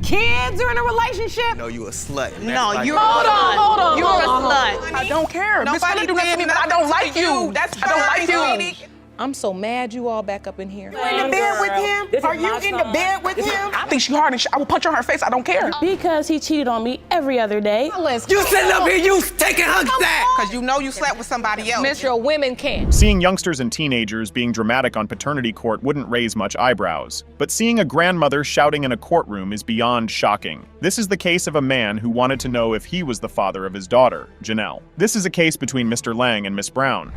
kids are in a relationship? No, you a slut. No, like, you're Hold on. You're a slut. I don't care. Miss Nobody Hunter do nothing to me, but I don't like you. I don't like you. I'm so mad you all back up in here. You in the bed with him? Are you in the bed with him? I think she hard and I will punch her in her face. I don't care. Because he cheated on me every other day. You sitting up here, you taking hugs that. Because you know you slept with somebody else. Miss, your women can't. Seeing youngsters and teenagers being dramatic on paternity court wouldn't raise much eyebrows. But seeing a grandmother shouting in a courtroom is beyond shocking. This is the case of a man who wanted to know if he was the father of his daughter, Janelle. This is a case between Mr. Lang and Miss Brown.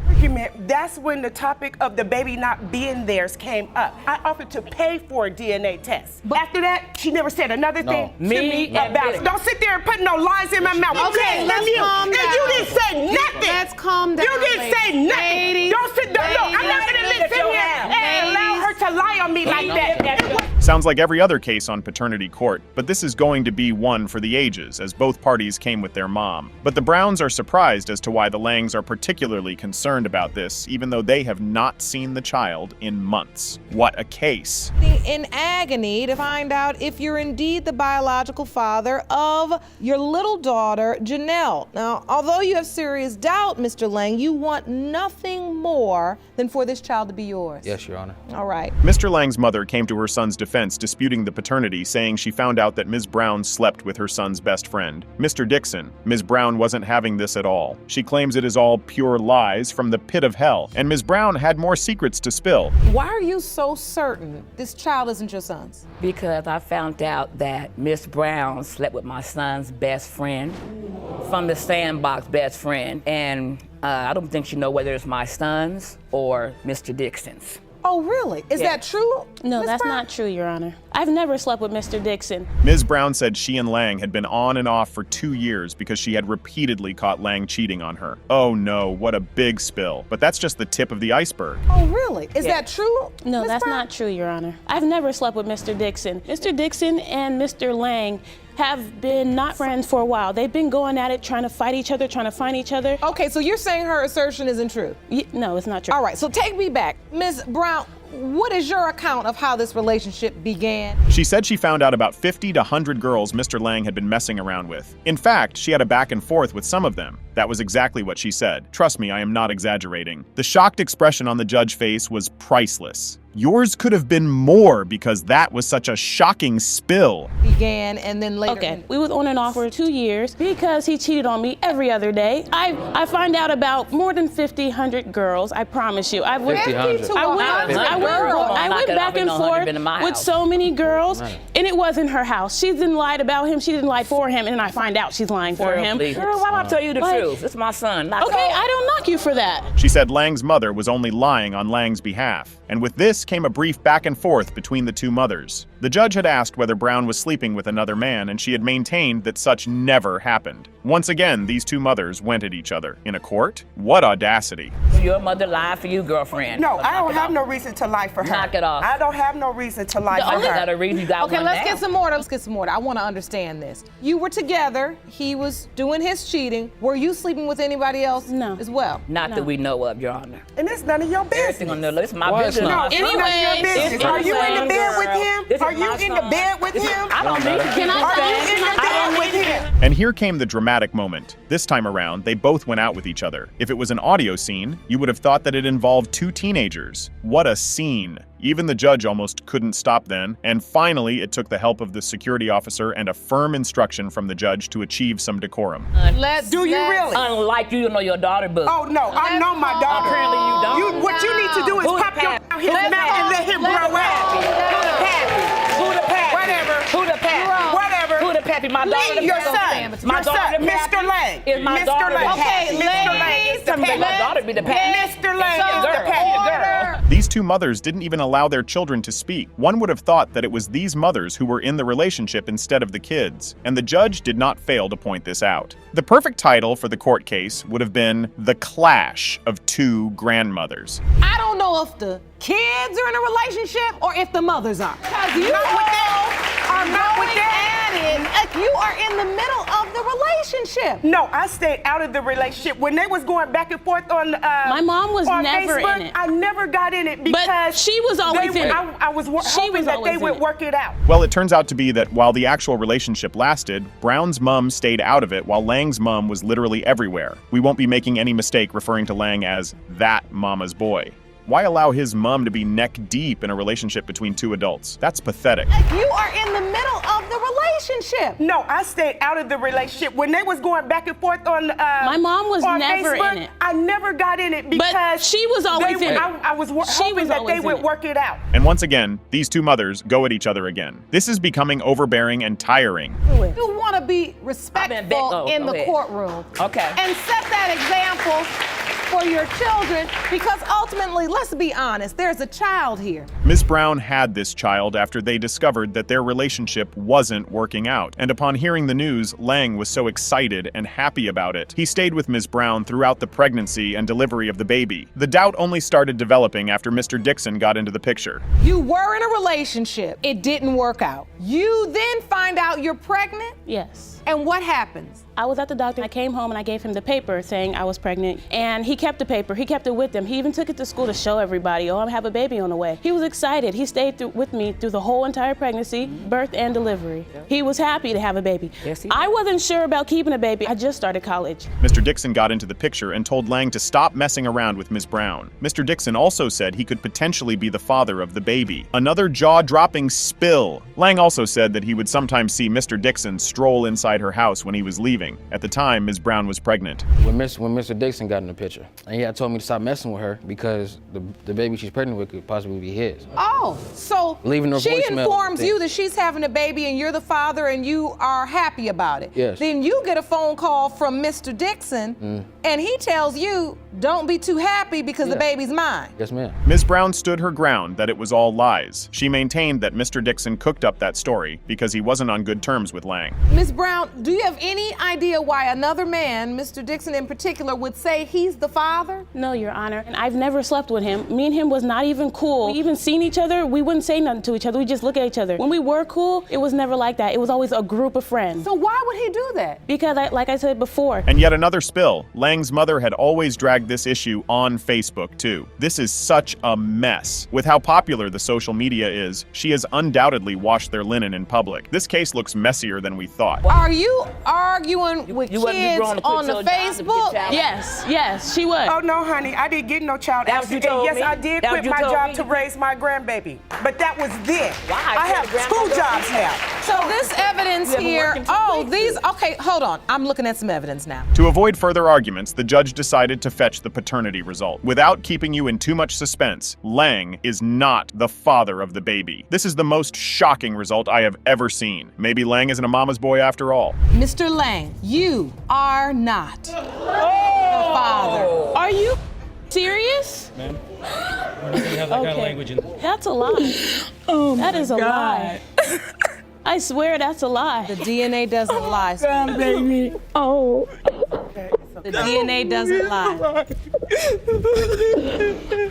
That's when the topic of the baby not being theirs came up. I offered to pay for a DNA test. But after that, she never said another thing to me about it. Don't sit there and put no lies in my mouth. Okay, let's calm down. And you didn't say nothing. Let's calm down. You didn't say nothing. Ladies, Don't sit there. No, I'm not gonna listen here and allow her to lie on me like that. Sounds like every other case on paternity court, but this is going to be one for the ages, as both parties came with their mom. But the Browns are surprised as to why the Langs are particularly concerned about this, even though they have not seen the child in months. What a case. in agony to find out if you're indeed the biological father of your little daughter, Janelle. Now, although you have serious doubt, Mr. Lang, you want nothing more than for this child to be yours. Yes, Your Honor. All right. Mr. Lang's mother came to her son's defense disputing the paternity, saying she found out that Ms. Brown slept with her son's best friend, Mr. Dixon. Ms. Brown wasn't having this at all. She claims it is all pure lies from the pit of hell, and Ms. Brown had more secrets to spill. Why are you so certain this child isn't your son's? Because I found out that Miss Brown slept with my son's best friend, from the sandbox best friend, and I don't think she knows whether it's my son's or Mr. Dixon's. Oh, really? Is that true? No, Ms. that's Brown? not true, Your Honor. I've never slept with Mr. Dixon. Ms. Brown said she and Lang had been on and off for 2 years because she had repeatedly caught Lang cheating on her. Oh no, what a big spill. But that's just the tip of the iceberg. Oh, really? Is that true? No, Ms. that's Brown? not true, Your Honor. I've never slept with Mr. Dixon. Mr. Dixon and Mr. Lang have been not friends for a while. They've been going at it, trying to fight each other, trying to find each other. Okay, so you're saying her assertion isn't true? No, it's not true. All right, so take me back. Ms. Brown, what is your account of how this relationship began? She said she found out about 50 to 100 girls Mr. Lang had been messing around with. In fact, she had a back and forth with some of them. That was exactly what she said. Trust me, I am not exaggerating. The shocked expression on the judge's face was priceless. Yours could have been more because that was such a shocking spill. Began and then later. Okay, we was on and off for 2 years because he cheated on me every other day. I find out about more than 50, 100 girls, I promise you. I went back and forth with so many girls, and it wasn't her house. She didn't lie about him, she didn't lie for him, and then I find out she's lying for him. Girl, why would I tell you the truth? It's my son. Okay, I don't knock you for that. She said Lang's mother was only lying on Lang's behalf. And with this came a brief back and forth between the two mothers. The judge had asked whether Brown was sleeping with another man, and she had maintained that such never happened. Once again, these two mothers went at each other. In a court? What audacity. Your mother lied for you, girlfriend. No, I don't have no reason to lie for her. Knock it off. I don't have no reason to lie for You got her. a reason, you got Okay, one let's now. get some more. Let's get some more. I want to understand this. You were together. He was doing his cheating. Were you sleeping with anybody else? No. As well? Not that we know of, Your Honor. And it's none of your Everything on business. the list, my business. No, it's none of your business. it's Are you in the my bed with girl. him? This Are is you my in the son. bed with him? I don't need to Can I Are say? you in the bed with him? And here came the dramatic moment. This time around, they both went out with each other. If it was an audio scene, you would have thought that it involved two teenagers. What a scene. Even the judge almost couldn't stop then, and finally it took the help of the security officer and a firm instruction from the judge to achieve some decorum. Do you really? Unlike you know your daughter book. Oh no, I know my daughter. Apparently you don't. What you need to do is Who the pop your pappy? his mouth and let him grow out. Who the pappy? Who the pappy? Whatever. Who the pappy? Whatever. Who the pappy? My daughter. Leave your the son. My Your daughter. son, the Mr. pappy? Lang. Is my Mr. daughter the Lang. pappy? Mr. Lang is the My pappy. daughter be the pappy. Mr. Lang is the Girl. pappy. Girl. These two mothers didn't even allow their children to speak. One would have thought that it was these mothers who were in the relationship instead of the kids, and the judge did not fail to point this out. The perfect title for the court case would have been The Clash of Two Grandmothers. I don't know if the kids are in a relationship or if the mothers are. Because you Not with them. are Not with them. at it. You are in the middle of the relationship. No, I stayed out of the relationship. When they was going back and forth on My mom was on never Facebook, in it. I never got in it because But she was always in it. I was hoping that they would work it out. Well, it turns out to be that while the actual relationship lasted, Brown's mom stayed out of it while Lang's mom was literally everywhere. We won't be making any mistake referring to Lang as that mama's boy. Why allow his mom to be neck deep in a relationship between two adults? That's pathetic. You are in the middle of the relationship. No, I stayed out of the relationship. When they was going back and forth on My mom was on never Facebook, in it. I never got in it because But she was always in it. I was hoping that they would work it out. And once again, these two mothers go at each other again. This is becoming overbearing and tiring. You want to be respectful in the courtroom. Okay. And set that example for your children, because ultimately, let's be honest, there's a child here. Ms. Brown had this child after they discovered that their relationship wasn't working out. And upon hearing the news, Lang was so excited and happy about it. He stayed with Ms. Brown throughout the pregnancy and delivery of the baby. The doubt only started developing after Mr. Dixon got into the picture. You were in a relationship. It didn't work out. You then find out you're pregnant. Yes. And what happens? I was at the doctor. I came home and I gave him the paper saying I was pregnant. And he kept the paper. He kept it with him. He even took it to school to show everybody, oh, I have a baby on the way. He was excited. He stayed with me through the whole entire pregnancy, birth and delivery. He was happy to have a baby. Yes, he I wasn't sure about keeping a baby. I just started college. Mr. Dixon got into the picture and told Lang to stop messing around with Ms. Brown. Mr. Dixon also said he could potentially be the father of the baby. Another jaw-dropping spill. Lang also said that he would sometimes see Mr. Dixon stroll inside her house when he was leaving. At the time, Ms. Brown was pregnant. When Mr. Dixon got in the picture, and he had told me to stop messing with her because the baby she's pregnant with could possibly be his. Oh, so Leaving her she voicemail informs thing. you that she's having a baby and you're the father and you are happy about it. Yes. Then you get a phone call from Mr. Dixon and he tells you, don't be too happy because the baby's mine. Yes, ma'am. Ms. Brown stood her ground that it was all lies. She maintained that Mr. Dixon cooked up that story because he wasn't on good terms with Lang. Ms. Brown, do you have any idea why another man, Mr. Dixon in particular, would say he's the father? No, Your Honor. And I've never slept with him. Me and him was not even cool. We even seen each other. We wouldn't say nothing to each other. We just look at each other. When we were cool, it was never like that. It was always a group of friends. So why would he do that? Because, like I said before, And yet another spill. Lang's mother had always dragged this issue on Facebook, too. This is such a mess. With how popular the social media is, she has undoubtedly washed their linen in public. This case looks messier than we thought. Are you arguing with you wouldn't be kids growing to put on the your job to get Facebook? child- yes, she was. Oh no, honey, I didn't get no child That what you accident. told Yes, me? I did That quit what you my told job me? to raise my grandbaby, but that was then. Why? I have Your two grandmother- jobs now. So this evidence You haven't here, worked in 2 oh, weeks. these, okay, hold on. I'm looking at some evidence now. To avoid further arguments, the judge decided to fetch the paternity result. Without keeping you in too much suspense, Lang is not the father of the baby. This is the most shocking result I have ever seen. Maybe Lang isn't a mama's boy after all. Mr. Lang, you are not the father. Are you serious? Ma'am, we're not gonna have that kind of language in. That's a lie. Oh, that is a lie. I swear that's a lie. The DNA doesn't lie. sweetie. Baby. Oh. The DNA doesn't lie.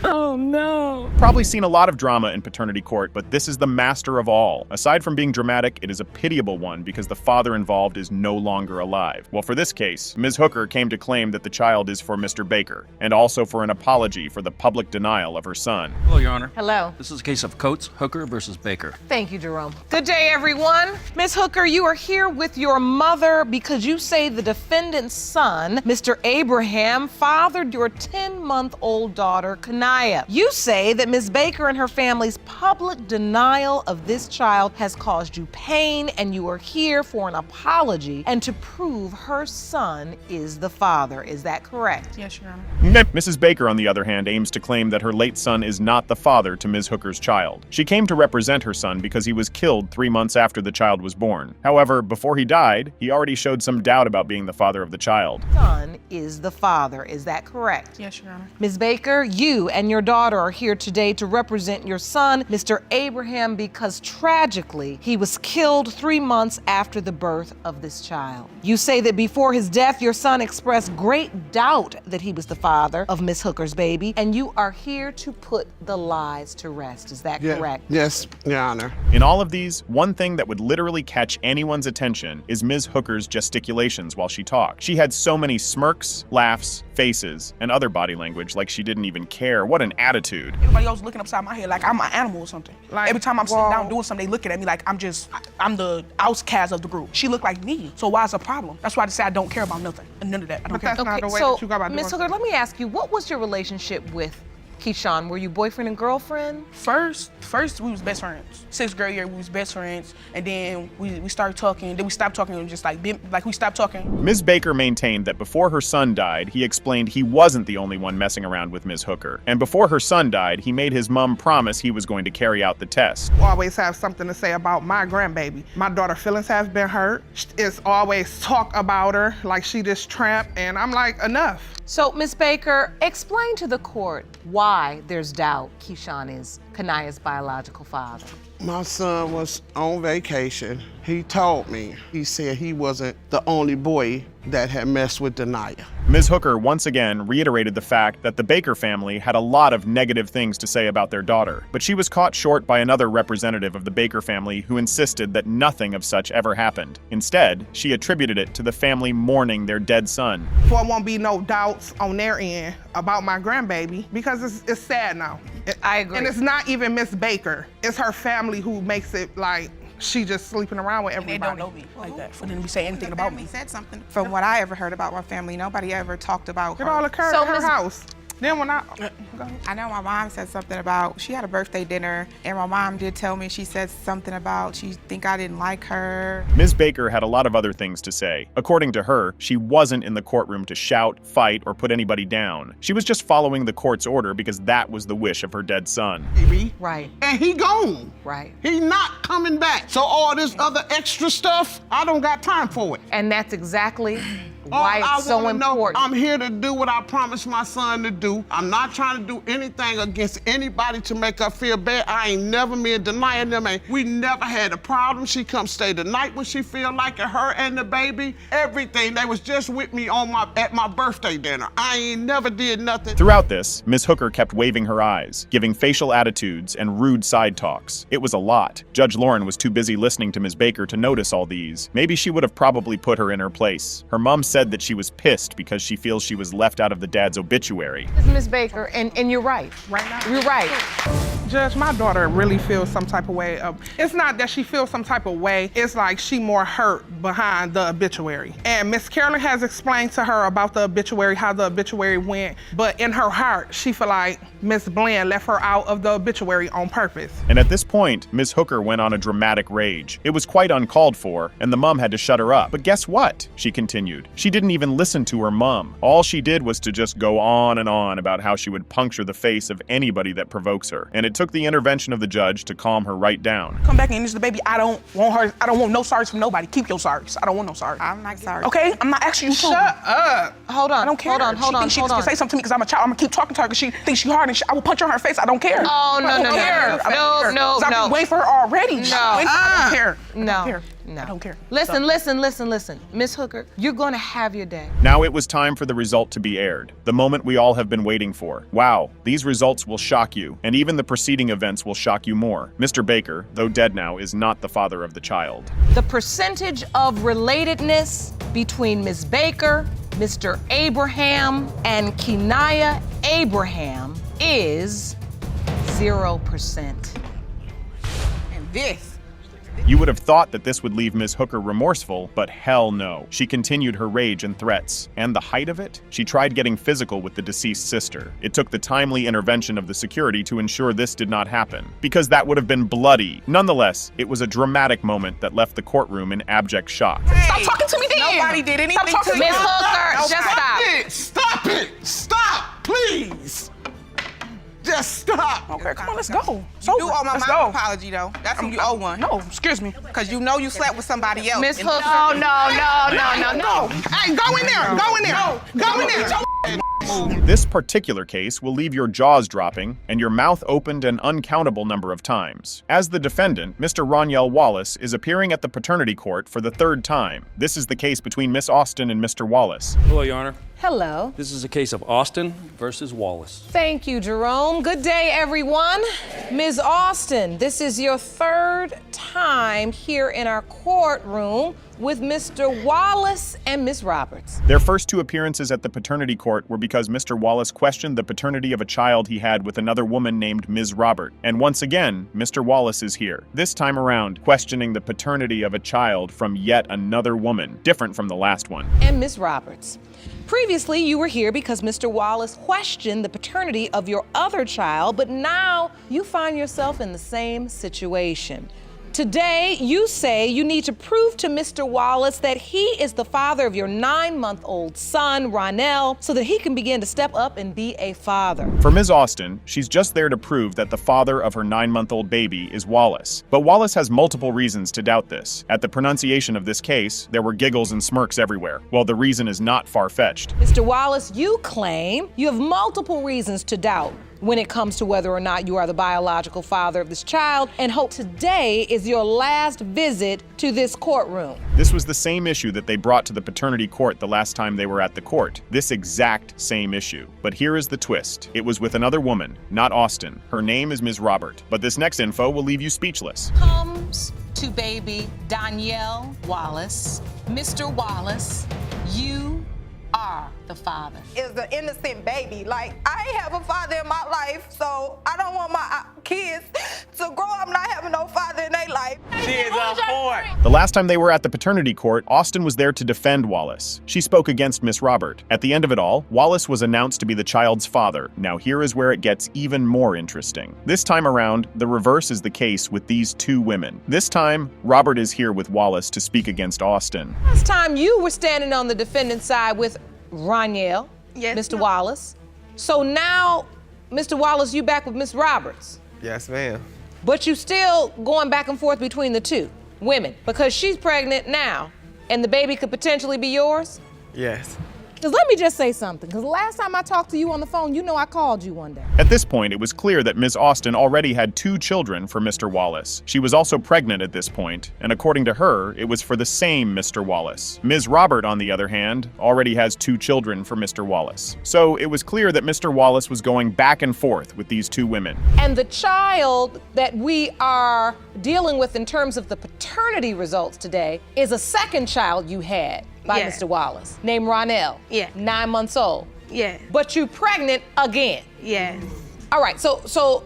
Oh no. Probably seen a lot of drama in paternity court, but this is the master of all. Aside from being dramatic, it is a pitiable one because the father involved is no longer alive. Well, for this case, Ms. Hooker came to claim that the child is for Mr. Baker, and also for an apology for the public denial of her son. Hello, Your Honor. Hello. This is a case of Coates, Hooker versus Baker. Thank you, Jerome. Good day, everyone. Ms. Hooker, you are here with your mother because you say the defendant's son, Mr. Abraham, fathered your 10-month-old daughter, Kanaya. You say that Ms. Baker and her family's public denial of this child has caused you pain, and you are here for an apology and to prove her son is the father. Is that correct? Yes, Your Honor. Mrs. Baker, on the other hand, aims to claim that her late son is not the father to Ms. Hooker's child. She came to represent her son because he was killed 3 months after the child was born. However, before he died, he already showed some doubt about being the father of the child. Son son is the father. Is that correct? Yes, Your Honor. Ms. Baker, you and your daughter are here today to represent your son, Mr. Abraham, because tragically, he was killed 3 months after the birth of this child. You say that before his death, your son expressed great doubt that he was the father of Miss Hooker's baby, and you are here to put the lies to rest. Is that correct? Yes, Your Honor. In all of these, one thing that would literally catch anyone's attention is Ms. Hooker's gesticulations while she talked. She had so many smirks, laughs, faces, and other body language like she didn't even care. What an attitude. Everybody else looking upside my head like I'm an animal or something. Like every time I'm sitting down doing something, they looking at me like I'm the outcast of the group. She looked like me, so why's the problem? That's why I decided I don't care about nothing. None of that. I don't care. That's not the way so that you go about doing Ms. Hooker, let me ask you, what was your relationship with Keyshawn? Were you boyfriend and girlfriend? First we was best friends. 6th grade year we was best friends, and then we started talking. Then we stopped talking. And just like we stopped talking. Ms. Baker maintained that before her son died, he explained he wasn't the only one messing around with Ms. Hooker. And before her son died, he made his mom promise he was going to carry out the test. Always have something to say about my grandbaby. My daughter's feelings have been hurt. It's always talk about her like she this tramp, and I'm like, enough. So, Ms. Baker, explain to the court why there's doubt Keyshawn is Kania's biological father. My son was on vacation. He told me, he said he wasn't the only boy that had messed with Denaya. Ms. Hooker once again reiterated the fact that the Baker family had a lot of negative things to say about their daughter, but she was caught short by another representative of the Baker family who insisted that nothing of such ever happened. Instead, she attributed it to the family mourning their dead son. So there won't be no doubts on their end about my grandbaby, because it's sad now. I agree. And it's not even Miss Baker. It's her family who makes it like she just sleeping around with everybody. They don't know me like that. For them to say anything about me. Said something. From what I ever heard about my family, nobody ever talked about It her. all occurred at her house. Then when I know my mom said something about, she had a birthday dinner, and my mom did tell me, she said something about she think I didn't like her. Ms. Baker had a lot of other things to say. According to her, she wasn't in the courtroom to shout, fight, or put anybody down. She was just following the court's order because that was the wish of her dead son. Right. And he gone. Right. He not coming back. So all this other extra stuff, I don't got time for it. And that's exactly why it's so important. Know, I'm here to do what I promised my son to do. I'm not trying to do anything against anybody to make her feel bad. I ain't never been denying them. We never had a problem. She come stay the night when she feel like it, her and the baby. Everything. They was just with me at my birthday dinner. I ain't never did nothing. Throughout this, Ms. Hooker kept waving her eyes, giving facial attitudes and rude side talks. It was a lot. Judge Lauren was too busy listening to Ms. Baker to notice all these. Maybe she would have probably put her in her place. Her mom said that she was pissed because she feels she was left out of the dad's obituary. Ms. Baker, and you're right. Right now? You're right. Judge, my daughter really feels some type of way. It's not that she feels some type of way. It's like she more hurt behind the obituary. And Miss Carolyn has explained to her about the obituary, how the obituary went. But in her heart, she feel like Miss Bland left her out of the obituary on purpose. And at this point, Ms. Hooker went on a dramatic rage. It was quite uncalled for, and the mom had to shut her up. But guess what? She continued. She didn't even listen to her mom. All she did was to just go on and on about how she would puncture the face of anybody that provokes her. And it took the intervention of the judge to calm her right down. Come back and this is the baby. I don't want her. I don't want no sorries from nobody. Keep your sorries. I don't want no sorries. I'm not sorry. Okay? I'm not asking you to. Shut up. Hold on. I don't care. Hold on. She can say something to me because I'm a child. I'm gonna keep talking to her because she thinks she's hard and I will punch her in her face. I don't care. Oh, no. I don't care. I've been waiting for her already. No. I don't care. No. I don't care. No. I don't care. Listen. Miss Hooker, you're going to have your day. Now it was time for the result to be aired, the moment we all have been waiting for. Wow, these results will shock you, and even the preceding events will shock you more. Mr. Baker, though dead now, is not the father of the child. The percentage of relatedness between Miss Baker, Mr. Abraham, and Kenia Abraham is 0%. And this. You would have thought that this would leave Ms. Hooker remorseful, but hell no. She continued her rage and threats. And the height of it? She tried getting physical with the deceased sister. It took the timely intervention of the security to ensure this did not happen, because that would have been bloody. Nonetheless, it was a dramatic moment that left the courtroom in abject shock. Hey, stop talking to me then. Nobody did anything to you. Miss Hooker, just stop. Stop it! Stop! Please! just stop. Okay, come on, let's go. So You do owe my let's mom an go. apology, though. That's when you owe one. No, excuse me. Because you know you slept with somebody else. Miss And- Hooker. No. Hey, go in there. Go in there. Go in there. This particular case will leave your jaws dropping and your mouth opened an uncountable number of times. As the defendant, Mr. Roniel Wallace is appearing at the paternity court for the third time. This is the case between Miss Austin and Mr. Wallace. Hello, Your Honor. Hello. This is a case of Austin versus Wallace. Thank you, Jerome. Good day, everyone. Ms. Austin, this is your third time here in our courtroom with Mr. Wallace and Miss Roberts. Their first two appearances at the paternity court were because Mr. Wallace questioned the paternity of a child he had with another woman named Ms. Robert. And once again, Mr. Wallace is here. This time around, questioning the paternity of a child from yet another woman, different from the last one. And Miss Roberts. Previously, you were here because Mr. Wallace questioned the paternity of your other child, but now you find yourself in the same situation. Today, you say you need to prove to Mr. Wallace that he is the father of your 9-month-old son, Ronell, so that he can begin to step up and be a father. For Ms. Austin, she's just there to prove that the father of her 9-month-old baby is Wallace. But Wallace has multiple reasons to doubt this. At the pronunciation of this case, there were giggles and smirks everywhere. Well, the reason is not far-fetched. Mr. Wallace, you claim you have multiple reasons to doubt when it comes to whether or not you are the biological father of this child, and hope today is your last visit to this courtroom. This was the same issue that they brought to the paternity court the last time they were at the court. This exact same issue. But here is the twist. It was with another woman, not Austin. Her name is Ms. Robert. But this next info will leave you speechless. Comes to baby Danielle Wallace. Mr. Wallace, you are the father. Is an innocent baby. Like, I ain't have a father in my life, so I don't want my kids to grow up not having no father in their life. She is a whore. The last time they were at the paternity court, Austin was there to defend Wallace. She spoke against Miss Robert. At the end of it all, Wallace was announced to be the child's father. Now here is where it gets even more interesting. This time around, the reverse is the case with these two women. This time, Robert is here with Wallace to speak against Austin. Last time you were standing on the defendant's side with Roniel, Yes, Mr. ma'am. Wallace. So now, Mr. Wallace, you back with Miss Roberts. Yes, ma'am. But you still going back and forth between the two women because she's pregnant now and the baby could potentially be yours? Yes. Because let me just say something, because last time I talked to you on the phone, you know I called you one day. At this point, it was clear that Ms. Austin already had 2 children for Mr. Wallace. She was also pregnant at this point, and according to her, it was for the same Mr. Wallace. Ms. Robert, on the other hand, already has 2 children for Mr. Wallace. So it was clear that Mr. Wallace was going back and forth with these 2 women. And the child that we are dealing with in terms of the paternity results today is a second child you had by Yeah. Mr. Wallace, named Ronell. Yeah. 9 months old. Yeah. But you pregnant again. Yeah. All right, so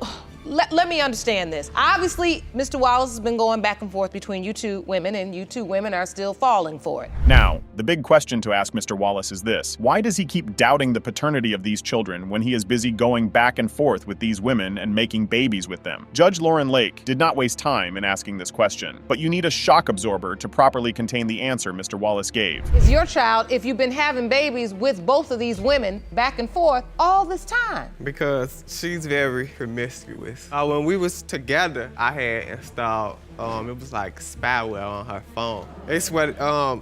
let me understand this. Obviously, Mr. Wallace has been going back and forth between you 2 women, and you 2 women are still falling for it. Now, the big question to ask Mr. Wallace is this. Why does he keep doubting the paternity of these children when he is busy going back and forth with these women and making babies with them? Judge Lauren Lake did not waste time in asking this question, but you need a shock absorber to properly contain the answer Mr. Wallace gave. Is your child if you've been having babies with both of these women back and forth all this time? Because she's very promiscuous. When we was together, I had installed, it was like spyware on her phone. It's what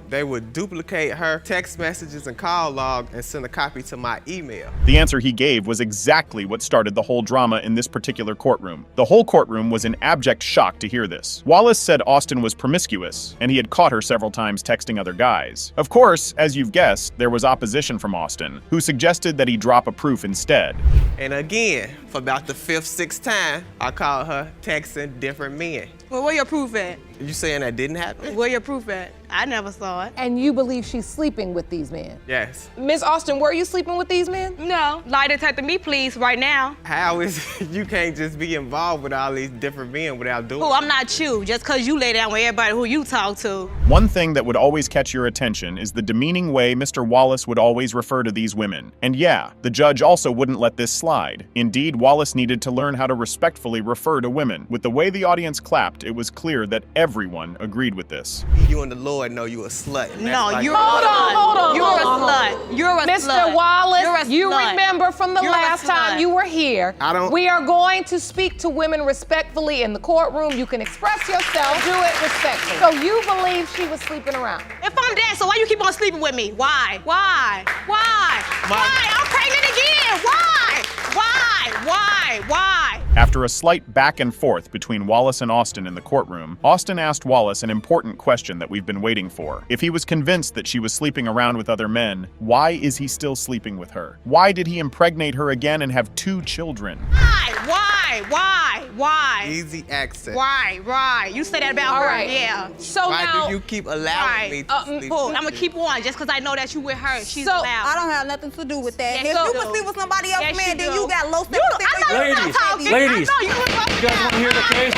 they would duplicate her text messages and call log and send a copy to my email. The answer he gave was exactly what started the whole drama in this particular courtroom. The whole courtroom was in abject shock to hear this. Wallace said Austin was promiscuous, and he had caught her several times texting other guys. Of course, as you've guessed, there was opposition from Austin, who suggested that he drop a proof instead. And again, for about the 5th, 6th time, I called her texting different men. Well, where your proof at? You saying that didn't happen? Where your proof at? I never saw it. And you believe she's sleeping with these men? Yes. Miss Austin, were you sleeping with these men? No. Lie detector me, please, right now. How is you can't just be involved with all these different men without doing Who, it? I'm not you, just because you lay down with everybody who you talk to. One thing that would always catch your attention is the demeaning way Mr. Wallace would always refer to these women. And yeah, the judge also wouldn't let this slide. Indeed, Wallace needed to learn how to respectfully refer to women. With the way the audience clapped, it was clear that everyone agreed with this. You and the Lord Lord know you a slut. And No, that's like- you're Hold on. You're a slut. You're a Mr. slut. Wallace, You're a you slut. remember from the You're a last time slut. you were here, I don't- we are going to speak to women respectfully in the courtroom. You can express yourself, do it respectfully. So you believe she was sleeping around? If I'm dead, so why you keep on sleeping with me? Why? Why? Why? Why? I'm pregnant again. Why? Why? Why? Why? After a slight back and forth between Wallace and Austin in the courtroom, Austin asked Wallace an important question that we've been waiting for. If he was convinced that she was sleeping around with other men, why is he still sleeping with her? Why did he impregnate her again and have 2 children? Why? Why? Why? Why? Easy access. Why? Right. You say that about All her. right. Yeah. So Why now, do you keep allowing me to sleep Cool. with I'm gonna you? keep on just because I know that you with her. She's So, allowed. I don't have nothing to do with that. Yes, If you you do. can sleep with somebody else, Yes, man, you then do. you got low You, I know you're not Ladies, talking. ladies, I know you were you guys want to hear the case?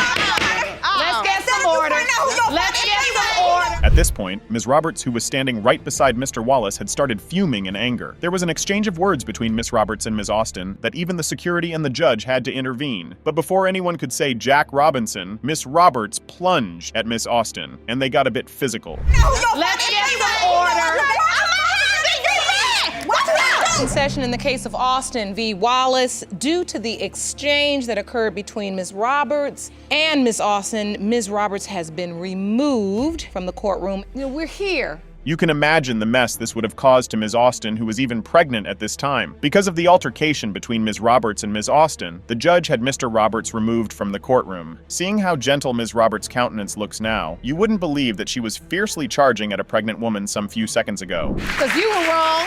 let's get some order. Let's get some order. At this point, Ms. Roberts, who was standing right beside Mr. Wallace, had started fuming in anger. There was an exchange of words between Miss Roberts and Ms. Austin that even the security and the judge had to intervene. But before anyone could say Jack Robinson, Miss Roberts plunged at Miss Austin, and they got a bit physical. Let's get some order. Session in the case of Austin v. Wallace. Due to the exchange that occurred between Ms. Roberts and Ms. Austin, Ms. Roberts has been removed from the courtroom. You know, we're here. You can imagine the mess this would have caused to Ms. Austin, who was even pregnant at this time. Because of the altercation between Ms. Roberts and Ms. Austin, the judge had Mr. Roberts removed from the courtroom. Seeing how gentle Ms. Roberts' countenance looks now, you wouldn't believe that she was fiercely charging at a pregnant woman some few seconds ago. Because you were wrong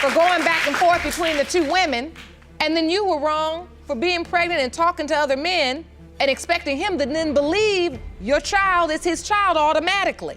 for going back and forth between the 2 women, and then you were wrong for being pregnant and talking to other men and expecting him to then believe your child is his child automatically.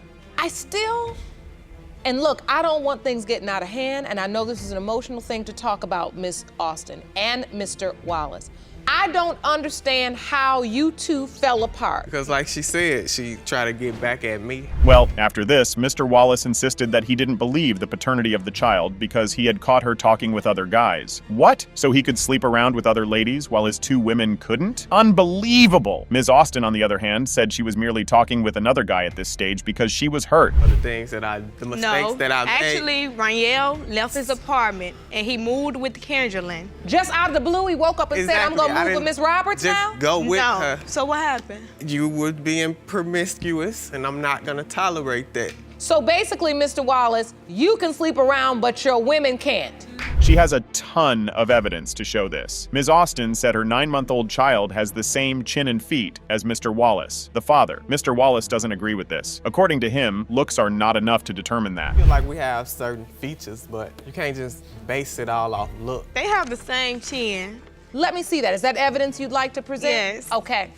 And look, I don't want things getting out of hand, and I know this is an emotional thing to talk about Miss Austin and Mr. Wallace. I don't understand how you 2 fell apart. Because like she said, she tried to get back at me. Well, after this, Mr. Wallace insisted that he didn't believe the paternity of the child because he had caught her talking with other guys. What? So he could sleep around with other ladies while his 2 women couldn't? Unbelievable! Ms. Austin, on the other hand, said she was merely talking with another guy at this stage because she was hurt. The things that the mistakes that I made. Actually, Raniel left his apartment and he moved with Kendra. Just out of the blue, he woke up and said, I'm gonna move with Miss Roberts just now? go with her. So what happened? You were being promiscuous, and I'm not gonna tolerate that. So basically, Mr. Wallace, you can sleep around, but your women can't. She has a ton of evidence to show this. Ms. Austin said her 9-month-old child has the same chin and feet as Mr. Wallace, the father. Mr. Wallace doesn't agree with this. According to him, looks are not enough to determine that. I feel like we have certain features, but you can't just base it all off look. They have the same chin. Let me see that. Is that evidence you'd like to present? Yes. Okay.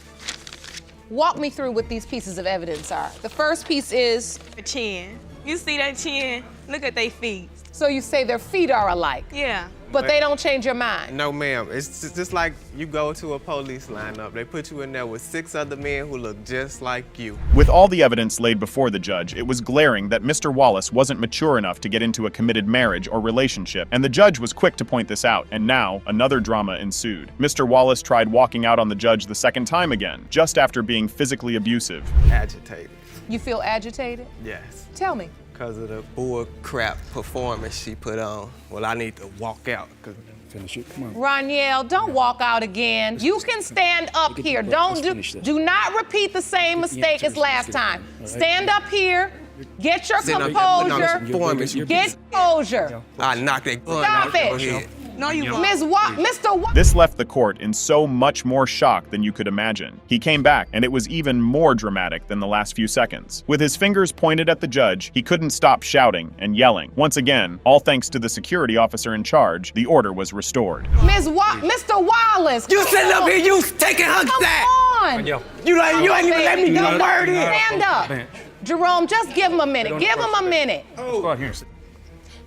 Walk me through what these pieces of evidence are. The first piece is The chin. You see that chin? Look at their feet. So you say their feet are alike, Yeah. but they don't change your mind. No, ma'am. It's just like you go to a police lineup. They put you in there with 6 other men who look just like you. With all the evidence laid before the judge, it was glaring that Mr. Wallace wasn't mature enough to get into a committed marriage or relationship, and the judge was quick to point this out, and now another drama ensued. Mr. Wallace tried walking out on the judge the second time again, just after being physically abusive. Agitated. You feel agitated? Yes. Tell me. Because of the bull crap performance she put on. Well, I need to walk out. Finish it. Come on. Raniel, don't walk out again. You can stand up here. Do not repeat the same mistake as last time. Stand up here. Get your composure. Get composure. I knocked that gun Stop out it. your head. No, you won't. Mr. Wallace. This left the court in so much more shock than you could imagine. He came back, and it was even more dramatic than the last few seconds. With his fingers pointed at the judge, he couldn't stop shouting and yelling. Once again, all thanks to the security officer in charge, the order was restored. Mr. Wallace. You sitting up here, you taking her sack. Come on. You ain't even let me go word in. Stand up. Jerome, just give him a minute. Give him a minute. Go out here and sit.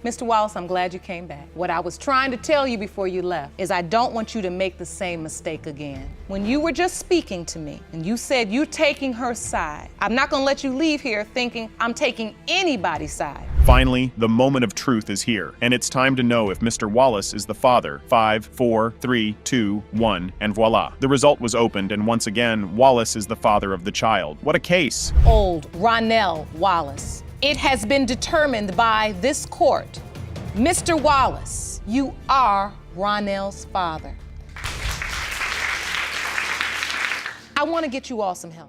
Mr. Wallace, I'm glad you came back. What I was trying to tell you before you left is I don't want you to make the same mistake again. When you were just speaking to me and you said you're taking her side, I'm not gonna let you leave here thinking I'm taking anybody's side. Finally, the moment of truth is here, and it's time to know if Mr. Wallace is the father. 5, 4, 3, 2, 1, and voila. The result was opened, and once again, Wallace is the father of the child. What a case. Old Raniel Wallace. It has been determined by this court, Mr. Wallace, you are Ronell's father. I want to get you all some help.